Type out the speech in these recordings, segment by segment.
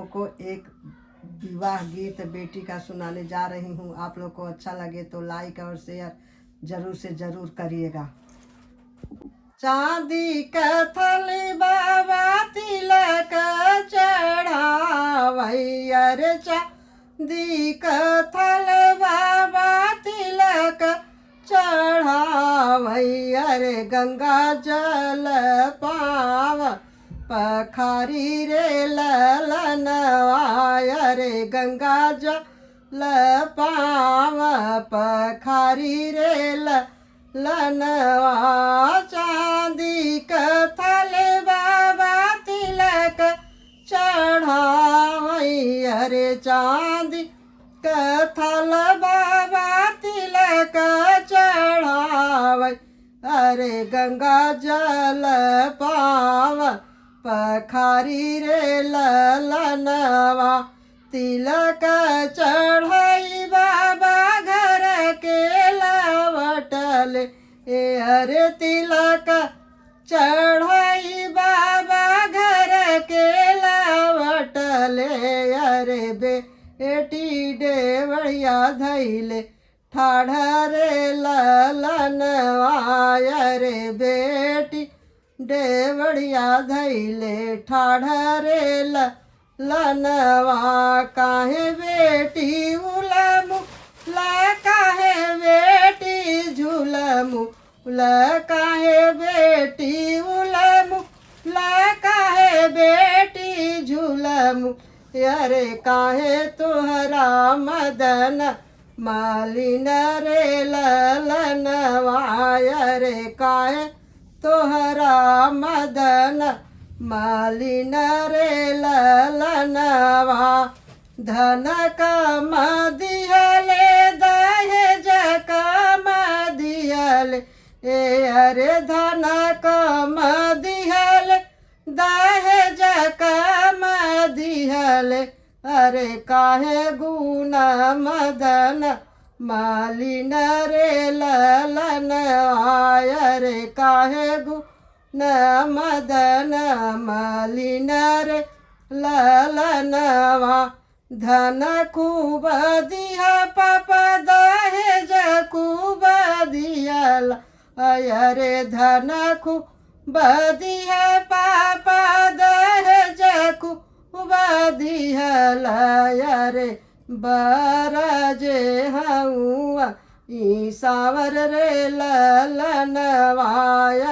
लोग को एक विवाह गीत बेटी का सुनाने जा रही हूँ। आप लोग को अच्छा लगे तो लाइक और शेयर जरूर से जरूर करिएगा। चांदी का थली बाबा तिलक चढ़ावई, अरे चांदी का थल बाबा तिलक चढ़ावई, अरे गंगा जल पाव पखारी रे ललनवा, अरे गंगा जल पाव पखारी रे ललनवा। चांदी का थल बाबा तिलक चढ़ावई, अरे चांदी का थल बाबा तिलक चढ़ावई, अरे गंगा जल पाव पखारी रे ललनवा। तिलक चढ़ाई बाबा घर के लवटले, अरे तिलक चढ़ाई बाबा घर के लवटले, अरे बेटी डेवड़िया धैले ठाढ़ रे ललनवा, अरे बेटी डेवड़िया धैले ठाढ़ रे ललनवा। काहे बेटी उलमु ला, काहे बेटी झुलमु ला, काहे बेटी उलमु ला, काहे बेटी झुलमु, अरे काहे तोहरा मदन मालिन रे ललनवा, अरे काहे तोहरा मदन मालिन रे ललनवा। धन कम दिहले दहेज कम दिहले, अरे धन कम दिहले दहेज कम दिहले, अरे काहे गुण मदन मालिन रे ललनवा, अरे काहे गुण मदन मालिन रे ललनवा। धन खूब दिया पापा दहेज खूब दियल, अरे धन खूब दिया पापा दहेज खूब दियल, अरे बरजे हऊँ ई सावर रे ललनवा,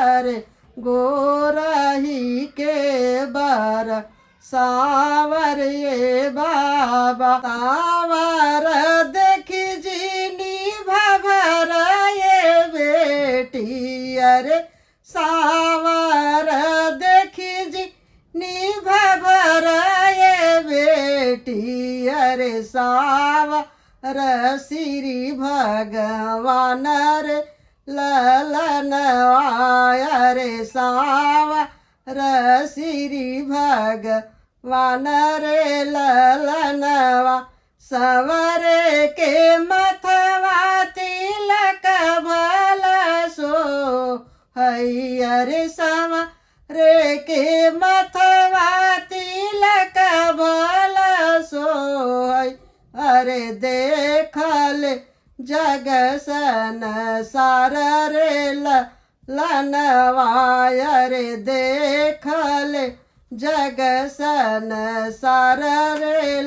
अरे गोरही के बर सावर ये बाबा। सावर देखी जीनी भभर ये बेटी, अरे सावर देखी जीनी भभर ये बेटी, अरे सावर श्री भगवान रे ललनवा, अरे सावर श्री भगवान रे ललनवा। सवरे के मथवा तिलक भला सो हई, अरे सवरे के मथवा तिलक भला सो हई, अरे देखल जग संसार रे ललनवा, अरे देखल जग संसार रे